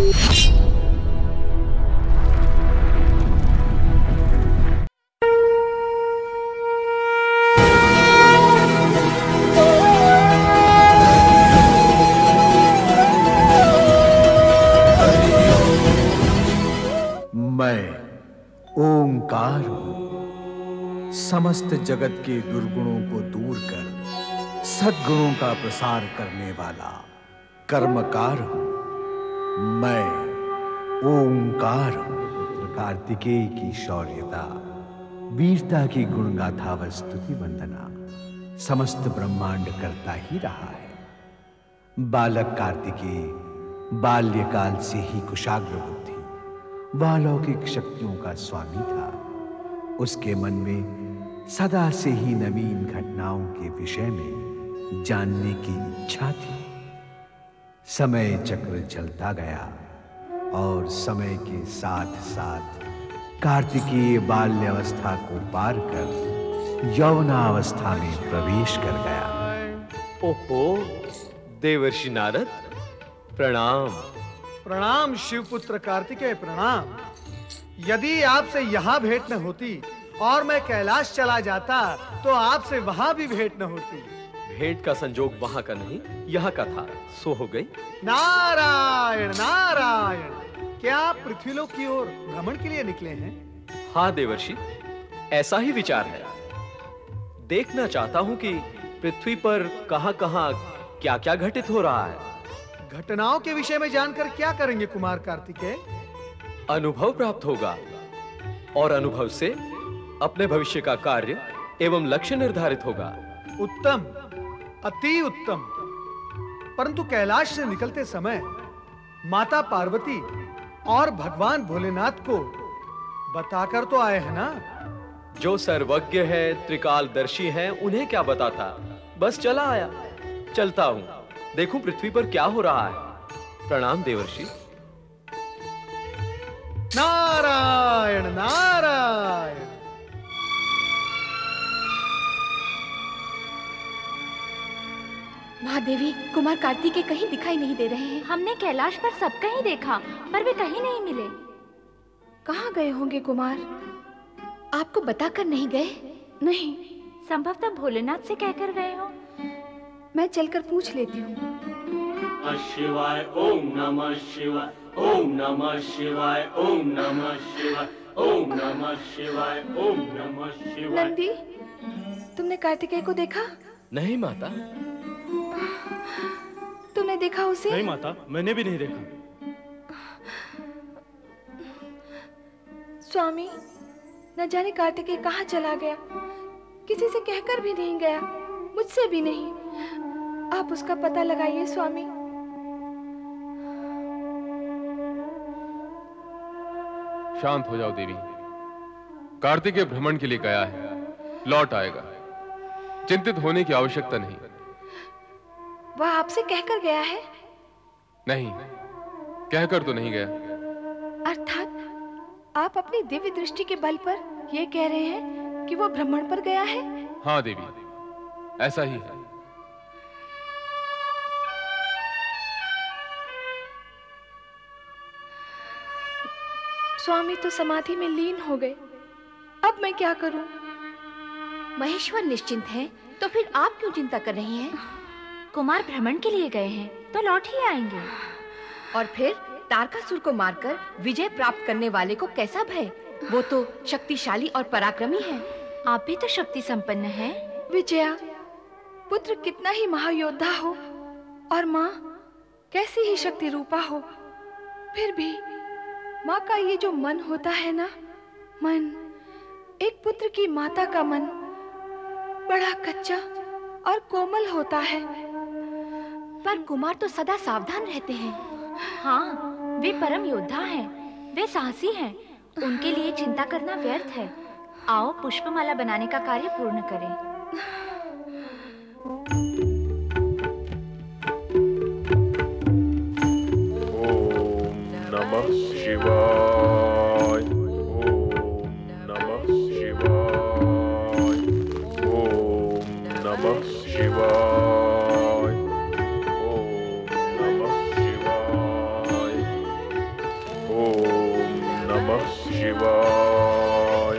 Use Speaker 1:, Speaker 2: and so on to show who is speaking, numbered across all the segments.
Speaker 1: ओंकार हूं, समस्त जगत के दुर्गुणों को दूर कर सद्गुणों का प्रसार करने वाला कर्मकार हूं। मैं ओंकार हूं। कार्तिकेय की शौर्यता, वीरता की गुणगाथा व स्तुति वंदना समस्त ब्रह्मांड करता ही रहा है। बालक कार्तिकेय बाल्यकाल से ही कुशाग्र बुद्धि व अलौकिक शक्तियों का स्वामी था। उसके मन में सदा से ही नवीन घटनाओं के विषय में जानने की इच्छा थी। समय चक्र चलता गया और समय के साथ साथ कार्तिकेय बाल्यावस्था को पार कर यौवनावस्था में प्रवेश कर गया।
Speaker 2: ओहो, देवर्षि नारद, प्रणाम।
Speaker 3: प्रणाम शिवपुत्र कार्तिकेय, प्रणाम। यदि आपसे यहाँ भेंट न होती और मैं कैलाश चला जाता तो आपसे वहां भी भेंट न होती।
Speaker 2: भेंट का संजोग वहां का नहीं, यहाँ का था, सो हो गई।
Speaker 3: नारायण नारायण, क्या आप पृथ्वीलोक की ओर भ्रमण के लिए निकले हैं?
Speaker 2: हाँ देवर्षि, ऐसा ही विचार है। देखना चाहता हूँ कि पृथ्वी पर कहां-कहां क्या-क्या घटित हो रहा है।
Speaker 3: घटनाओं के विषय में जानकर क्या करेंगे कुमार कार्तिकेय?
Speaker 2: अनुभव प्राप्त होगा और अनुभव से अपने भविष्य का कार्य एवं लक्ष्य निर्धारित होगा।
Speaker 3: उत्तम, अति उत्तम। परंतु कैलाश से निकलते समय माता पार्वती और भगवान भोलेनाथ को बताकर तो आए हैं ना?
Speaker 2: जो सर्वज्ञ है, त्रिकालदर्शी हैं, उन्हें क्या बताता, बस चला आया। चलता हूं, देखूं पृथ्वी पर क्या हो रहा है। प्रणाम देवर्षि।
Speaker 3: नारायण नारायण।
Speaker 4: महादेवी, कुमार कार्तिकेय कहीं दिखाई नहीं दे रहे हैं।
Speaker 5: हमने कैलाश पर सब कहीं देखा, पर वे कहीं नहीं मिले।
Speaker 4: कहाँ गए होंगे कुमार? आपको बताकर नहीं गए?
Speaker 5: नहीं, संभवतः भोलेनाथ से कहकर गए हो।
Speaker 4: मैं चलकर पूछ लेती हूँ।
Speaker 6: शिवाय ओम नमः शिवाय, ओम नमः शिवाय, ओम नमः शिवाय, ओम नमः शिवाय, ओम नमः शिवाय।
Speaker 4: नंदी, तुमने कार्तिकेय को देखा?
Speaker 2: नहीं माता।
Speaker 4: तुमने देखा उसे?
Speaker 7: नहीं माता, मैंने भी नहीं देखा।
Speaker 4: स्वामी, न जाने कार्तिकेय कहाँ चला गया। किसी से कहकर भी नहीं गया, मुझसे भी नहीं। आप उसका पता लगाइए स्वामी।
Speaker 8: शांत हो जाओ देवी। कार्तिकेय भ्रमण के लिए गया है, लौट आएगा। चिंतित होने की आवश्यकता नहीं।
Speaker 4: वह आपसे कहकर गया है?
Speaker 8: नहीं, कहकर तो नहीं गया।
Speaker 4: अर्थात आप अपनी दिव्य दृष्टि के बल पर यह कह रहे हैं कि वो भ्रमण पर गया है?
Speaker 8: हाँ देवी, ऐसा ही है।
Speaker 4: स्वामी तो समाधि में लीन हो गए। अब मैं क्या करूं?
Speaker 5: महेश्वर निश्चिंत है, तो फिर आप क्यों चिंता कर रही हैं? कुमार भ्रमण के लिए गए हैं, तो लौट ही आएंगे।
Speaker 4: और फिर तारकासुर को मारकर विजय प्राप्त करने वाले को कैसा भय? वो तो शक्तिशाली और पराक्रमी है।
Speaker 5: आप भी तो शक्ति संपन्न हैं।
Speaker 4: विजया, पुत्र कितना ही महायोद्धा हो और माँ कैसी ही शक्ति रूपा हो, फिर भी माँ का ये जो मन होता है ना, मन, एक पुत्र की माता का मन बड़ा कच्चा और कोमल होता है।
Speaker 5: पर कुमार तो सदा सावधान रहते हैं। हाँ, वे परम योद्धा हैं, वे साहसी हैं। उनके लिए चिंता करना व्यर्थ है। आओ पुष्पमाला बनाने का कार्य पूर्ण करें।
Speaker 8: ओम नमः शिवाय, ओम नमः शिवाय, ओम नमः शिवाय, ओम नमः शिवाय, नमः शिवाय।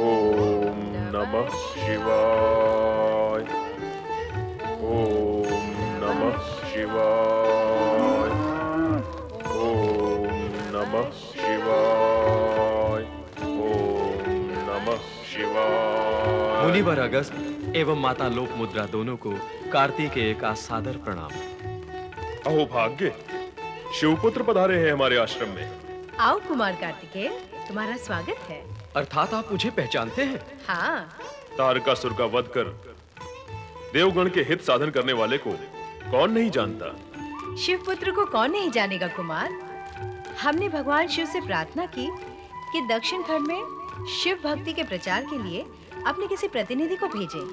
Speaker 8: ओम नमः शिवाय। ओम नमः शिवाय। ओम नमः शिवाय। ओम नमः शिवाय।
Speaker 2: मुनिवर अगस्त एवं माता लोक मुद्रा दोनों को कार्तिकेय का सादर प्रणाम।
Speaker 8: अहो भाग्य, शिवपुत्र पधारे हैं हमारे आश्रम में।
Speaker 7: आओ कुमार कार्तिकेय, तुम्हारा स्वागत है।
Speaker 2: अर्थात आप मुझे पहचानते हैं?
Speaker 7: हाँ।
Speaker 8: तारकासुर का वध कर देवगण के हित साधन करने वाले को कौन नहीं जानता।
Speaker 7: शिवपुत्र को कौन नहीं जानेगा कुमार। हमने भगवान शिव से प्रार्थना की कि दक्षिण खंड में शिव भक्ति के प्रचार के लिए अपने किसी प्रतिनिधि को भेजें,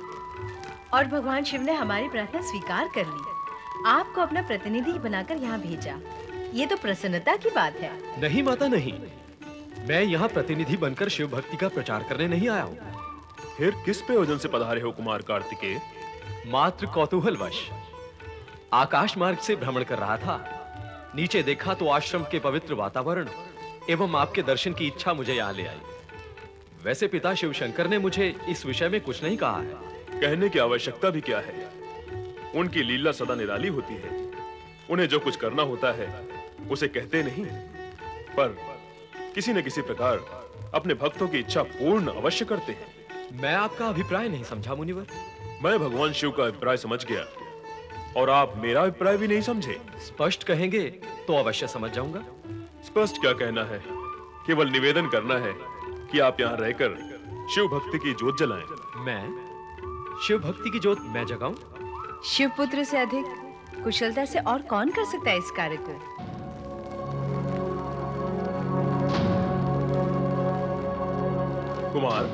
Speaker 7: और भगवान शिव ने हमारी प्रार्थना स्वीकार कर ली। आपको अपना प्रतिनिधि बनाकर यहाँ भेजा। ये तो प्रसन्नता की बात है।
Speaker 2: नहीं माता नहीं, मैं यहाँ प्रतिनिधि बनकर शिव भक्ति का प्रचार करने नहीं आया हूँ।
Speaker 8: फिर किस प्रयोजन से पधारे हो कुमार कार्तिकेय?
Speaker 2: मात्र कौतूहलवश आकाश मार्ग से भ्रमण कर रहा था। नीचे देखा तो आश्रम के पवित्र वातावरण एवं आपके दर्शन की इच्छा मुझे यहाँ ले आई। वैसे पिता शिव शंकर ने मुझे इस विषय में कुछ नहीं कहा है।
Speaker 8: कहने की आवश्यकता भी क्या है, उनकी लीला सदा निराली होती है। उन्हें जो कुछ करना होता है उसे कहते नहीं, पर किसी न किसी प्रकार अपने भक्तों की इच्छा पूर्ण अवश्य करते हैं।
Speaker 2: मैं आपका अभिप्राय नहीं समझा मुनिवर।
Speaker 8: मैं भगवान शिव का अभिप्राय समझ गया, और आप मेरा अभिप्राय भी नहीं समझे।
Speaker 2: स्पष्ट कहेंगे तो अवश्य समझ जाऊंगा।
Speaker 8: स्पष्ट क्या कहना है, केवल निवेदन करना है कि आप यहाँ रहकर शिव भक्ति की ज्योत जलाएं।
Speaker 2: मैं शिव भक्ति की ज्योत मैं जगाऊं?
Speaker 7: शिवपुत्र से अधिक कुशलता से और कौन कर सकता है इस कार्य को।
Speaker 8: कुमार,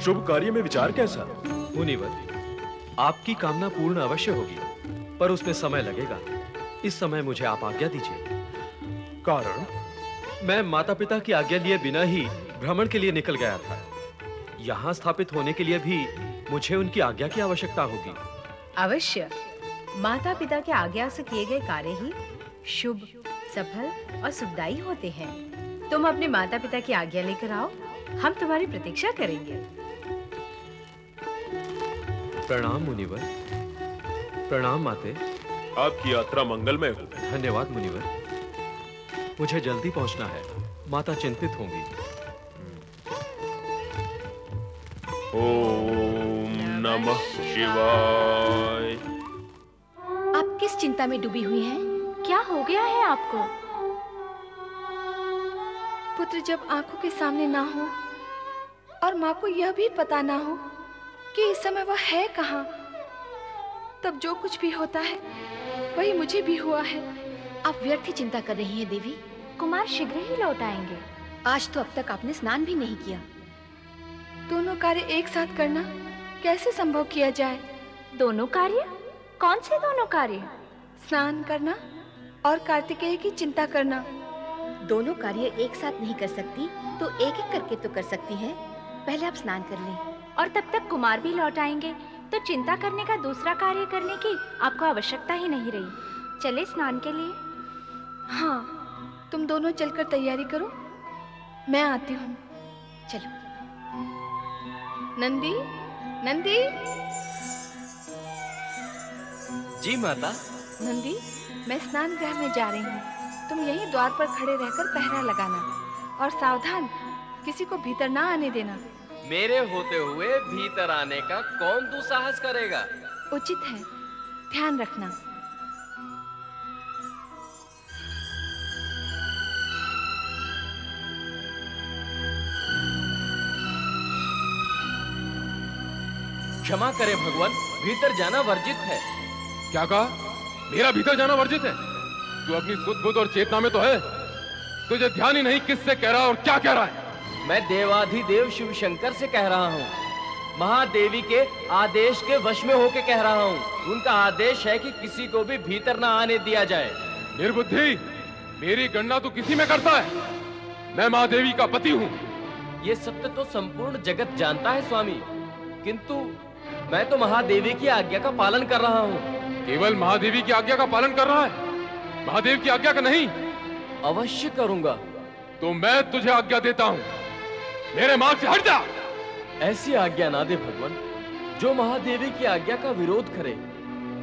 Speaker 8: शुभ कार्य में विचार कैसा?
Speaker 2: मुनिवर, आपकी कामना पूर्ण अवश्य होगी, पर उसमें समय लगेगा। इस समय मुझे आप आज्ञा दीजिए।
Speaker 8: कारण?
Speaker 2: मैं माता पिता की आज्ञा लिए बिना ही भ्रमण के लिए निकल गया था। यहाँ स्थापित होने के लिए भी मुझे उनकी आज्ञा की आवश्यकता होगी।
Speaker 7: अवश्य, माता पिता के आज्ञा से किए गए कार्य ही शुभ, सफल और सुखदायी होते हैं। तुम अपने माता पिता की आज्ञा लेकर आओ, हम तुम्हारी प्रतीक्षा करेंगे।
Speaker 2: प्रणाम मुनिवर। प्रणाम माते।
Speaker 8: आपकी यात्रा मंगलमय हो।
Speaker 2: धन्यवाद मुनिवर। मुझे जल्दी पहुंचना है, माता चिंतित होंगी।
Speaker 8: ओम नमः शिवाय।
Speaker 5: आप किस चिंता में डूबी हुई हैं? क्या हो गया है आपको?
Speaker 4: पुत्र जब आंखों के सामने ना हो और माँ को यह भी पता ना हो कि इस समय वह है कहाँ, तब जो कुछ भी होता है वही मुझे भी हुआ है।
Speaker 5: आप व्यर्थ ही चिंता कर रही हैं देवी। कुमार शीघ्र ही लौट आएंगे।
Speaker 4: आज तो अब तक आपने स्नान भी नहीं किया। दोनों कार्य एक साथ करना कैसे संभव किया जाए?
Speaker 5: दोनों कार्य? कौन से दोनों कार्य?
Speaker 4: स्नान करना और कार्तिकेय की चिंता करना।
Speaker 5: दोनों कार्य एक साथ नहीं कर सकती तो एक एक करके तो कर सकती हैं। पहले आप स्नान कर लें, और तब तक कुमार भी लौट आएंगे तो चिंता करने का दूसरा कार्य करने की आपको आवश्यकता ही नहीं रही। चले स्नान के लिए।
Speaker 4: हाँ, तुम दोनों चलकर तैयारी करो, मैं आती हूँ।
Speaker 5: चलो।
Speaker 4: नंदी, नंदी।
Speaker 2: जी माता।
Speaker 4: नंदी, मैं स्नान गृह में जा रही हूँ। तुम यहीं द्वार पर खड़े रहकर पहरा लगाना, और सावधान, किसी को भीतर ना आने देना।
Speaker 9: मेरे होते हुए भीतर आने का कौन दुस्साहस करेगा?
Speaker 4: उचित है, ध्यान रखना।
Speaker 9: क्षमा करें भगवान, भीतर जाना वर्जित है।
Speaker 8: क्या कहा? मेरा भीतर जाना वर्जित है? तू अपनी सुध बुध और चेतना में तो है, तुझे ध्यान ही नहीं किससे कह रहा है और क्या कह रहा है।
Speaker 9: मैं देवाधिदेव शिव शंकर से कह रहा हूँ, महादेवी के आदेश के वश में होके कह रहा हूँ। उनका आदेश है कि किसी को भी भीतर ना आने दिया जाए।
Speaker 8: निर्बुद्धि, मेरी गणना तू किसी में करता है? मैं महादेवी का पति हूँ।
Speaker 9: ये सत्य तो संपूर्ण जगत जानता है स्वामी, किंतु मैं तो महादेवी की आज्ञा का पालन कर रहा हूँ।
Speaker 8: केवल महादेवी की आज्ञा का पालन कर रहा है, महादेव की आज्ञा का नहीं।
Speaker 9: अवश्य करूंगा।
Speaker 10: तो मैं तुझे आज्ञा देता हूँ, मेरे मार्ग से हट जा।
Speaker 9: ऐसी आज्ञा ना दे भगवान, जो महादेवी की आज्ञा का विरोध करे।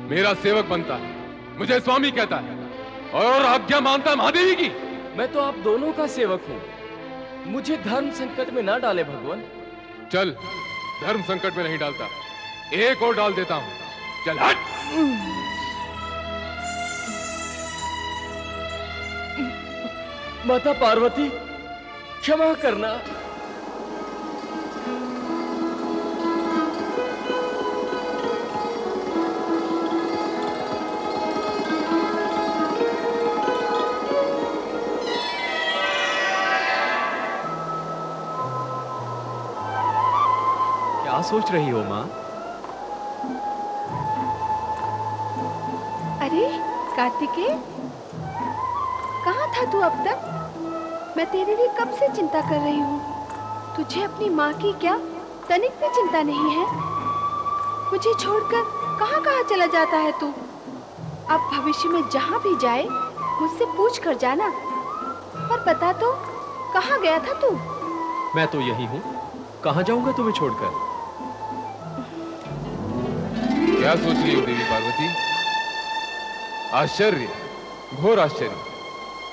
Speaker 10: मेरा सेवक बनता है, मुझे स्वामी कहता है और आज्ञा मानता है महादेवी की।
Speaker 9: मैं तो आप दोनों का सेवक हूँ, मुझे धर्म संकट में ना डाले भगवान।
Speaker 10: चल, धर्म संकट में नहीं डालता, एक और डाल देता हूँ। चल हट।
Speaker 9: माता पार्वती, क्षमा करना।
Speaker 2: क्या सोच रही हो माँ?
Speaker 4: अरे कार्तिकेय, कहाँ था तू अब तक? मैं तेरे लिए कब से चिंता कर रही हूँ। तुझे अपनी माँ की क्या तनिक भी चिंता नहीं है? मुझे छोड़कर कहाँ कहाँ चला जाता है तू? अब भविष्य में जहाँ भी जाए मुझसे पूछ कर जाना। और बता तो, कहाँ गया था तू?
Speaker 2: मैं तो यही हूँ, कहाँ जाऊंगा तुम्हें छोड़कर?
Speaker 10: क्या सोच रही हो देवी पार्वती? आश्चर्य, घोर आश्चर्य।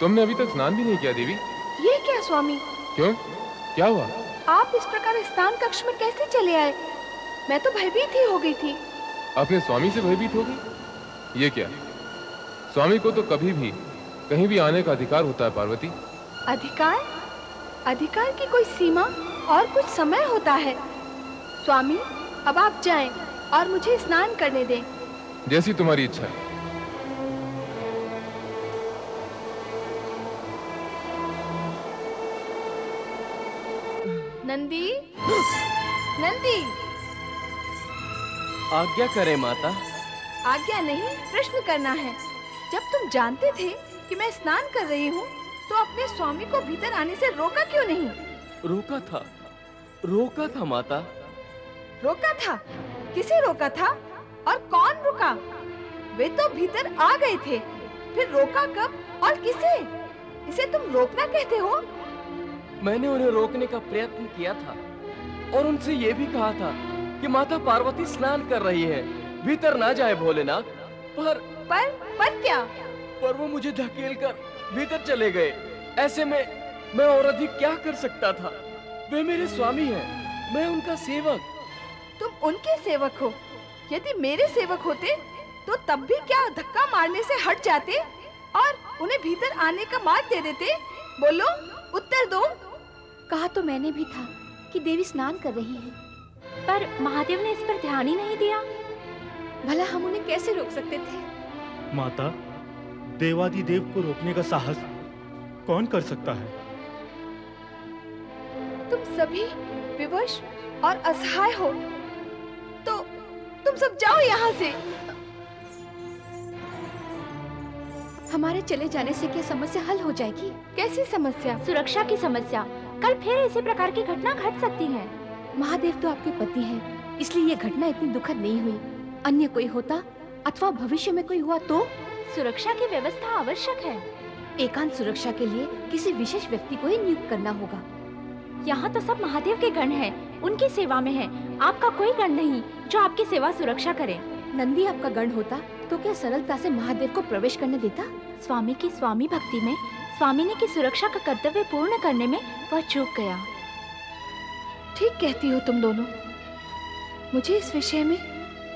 Speaker 10: तुमने अभी तक स्नान भी नहीं किया देवी।
Speaker 4: ये क्या स्वामी?
Speaker 10: क्यों, क्या हुआ?
Speaker 4: आप इस प्रकार स्नान कक्ष में कैसे चले आए? मैं तो भयभीत ही हो गई थी।
Speaker 10: अपने स्वामी से भयभीत हो गई? ये क्या, स्वामी को तो कभी भी कहीं भी आने का अधिकार होता है पार्वती।
Speaker 4: अधिकार? अधिकार की कोई सीमा और कुछ समय होता है। स्वामी, अब आप जाएं और मुझे स्नान करने दें।
Speaker 10: जैसी तुम्हारी इच्छा है।
Speaker 4: नंदी, नंदी।
Speaker 9: आज्ञा करे माता।
Speaker 4: आज्ञा नहीं, प्रश्न करना है। जब तुम जानते थे कि मैं स्नान कर रही हूँ, तो अपने स्वामी को भीतर आने से रोका क्यों नहीं?
Speaker 9: रोका था माता।
Speaker 4: रोका था? किसे रोका था और कौन रुका? वे तो भीतर आ गए थे, फिर रोका कब और किसे? इसे तुम रोकना कहते हो?
Speaker 9: मैंने उन्हें रोकने का प्रयत्न किया था और उनसे ये भी कहा था कि माता पार्वती स्नान कर रही है, भीतर ना जाए भोलेनाथ।
Speaker 4: पर क्या?
Speaker 9: पर वो मुझे धकेलकर भीतर चले गए। ऐसे में मैं और अधिक क्या कर सकता था? वे मेरे स्वामी हैं, मैं उनका सेवक।
Speaker 4: तुम उनके सेवक हो? यदि मेरे सेवक होते तो तब भी क्या धक्का मारने से हट जाते और उन्हें भीतर आने का मार्ग दे देते? बोलो, उत्तर दो।
Speaker 5: कहा तो मैंने भी था कि देवी स्नान कर रही है, पर महादेव ने इस पर ध्यान ही नहीं दिया। भला हम उन्हें कैसे रोक सकते थे?
Speaker 11: माता, देवादिदेव को रोकने का साहस कौन कर सकता है?
Speaker 4: तुम सभी विवश और असहाय हो, तो तुम सब जाओ यहाँ से।
Speaker 5: हमारे चले जाने से क्या समस्या हल हो जाएगी?
Speaker 4: कैसी समस्या?
Speaker 5: सुरक्षा की समस्या। कल फिर इसी प्रकार की घटना घट सकती है। महादेव तो आपके पति हैं, इसलिए ये घटना इतनी दुखद नहीं हुई। अन्य कोई होता अथवा भविष्य में कोई हुआ तो? सुरक्षा की व्यवस्था आवश्यक है। एकांत सुरक्षा के लिए किसी विशेष व्यक्ति को ही नियुक्त करना होगा। यहाँ तो सब महादेव के गण हैं, उनकी सेवा में हैं। आपका कोई गण नहीं जो आपकी सेवा सुरक्षा करे। नंदी आपका गण होता तो क्या सरलता से महादेव को प्रवेश करने देता? स्वामी की स्वामी भक्ति में स्वामिनी की सुरक्षा का कर्तव्य पूर्ण करने में वह चूक गया।
Speaker 4: ठीक कहती हो तुम दोनों। मुझे इस विषय में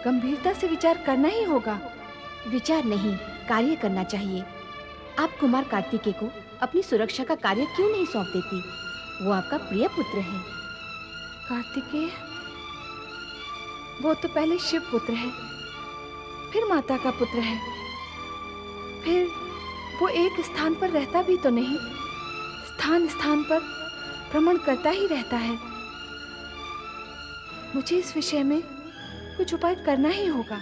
Speaker 4: गंभीरता से विचार करना ही होगा।
Speaker 5: विचार नहीं, कार्य करना चाहिए। आप कुमार कार्तिकेय को अपनी सुरक्षा का कार्य क्यों नहीं सौंप देती? वो आपका प्रिय पुत्र है।
Speaker 4: कार्तिकेय? वो तो पहले शिव पुत्र है, फिर माता का पुत्र है, फिर वो एक स्थान पर रहता भी तो नहीं, स्थान स्थान पर भ्रमण करता ही रहता है। मुझे इस विषय में कुछ उपाय करना ही होगा।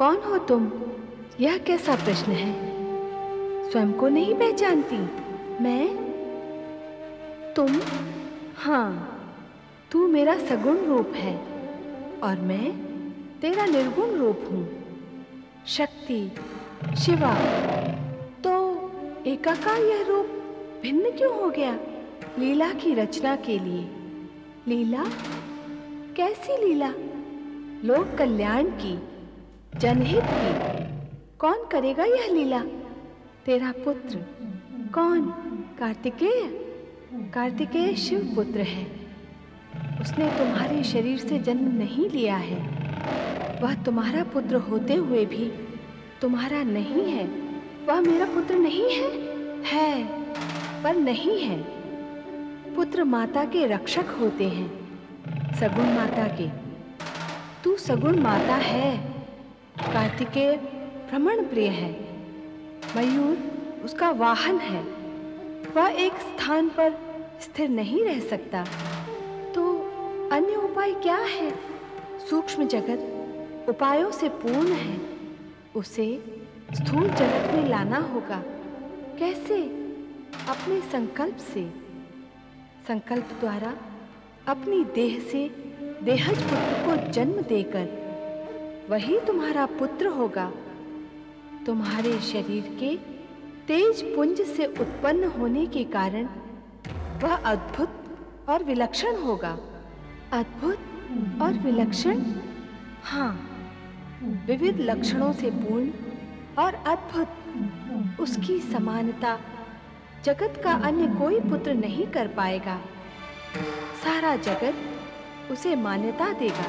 Speaker 4: कौन हो तुम? यह कैसा प्रश्न है? स्वयं को नहीं पहचानती? मैं? तुम? हाँ, तू मेरा सगुण रूप है और मैं तेरा निर्गुण रूप हूँ। शक्ति, शिवा। तो एकाकार यह रूप भिन्न क्यों हो गया? लीला की रचना के लिए। लीला? कैसी लीला? लोक कल्याण की, जनहित की। कौन करेगा यह लीला? तेरा पुत्र। कौन? कार्तिकेय। कार्तिकेय शिव पुत्र है। उसने तुम्हारे शरीर से जन्म नहीं लिया है। वह तुम्हारा पुत्र होते हुए भी तुम्हारा नहीं है। वह मेरा पुत्र नहीं है? है, पर नहीं है। पुत्र माता के रक्षक होते हैं, सगुण माता के। तू सगुण माता है। कार्तिकेय भ्रमण प्रिय है। मयूर उसका वाहन है। वह एक स्थान पर स्थिर नहीं रह सकता। तो अन्य उपाय क्या है? सूक्ष्म जगत उपायों से पूर्ण है। उसे स्थूल जगत में लाना होगा। कैसे? अपने संकल्प से। संकल्प द्वारा अपनी देह से देहज पुत्र को जन्म देकर वही तुम्हारा पुत्र होगा। तुम्हारे शरीर के तेज पुंज से उत्पन्न होने के कारण वह अद्भुत और विलक्षण होगा। अद्भुत और विलक्षण? हाँ, विविध लक्षणों से पूर्ण और अद्भुत। उसकी समानता जगत का अन्य कोई पुत्र नहीं कर पाएगा। सारा जगत उसे मान्यता देगा।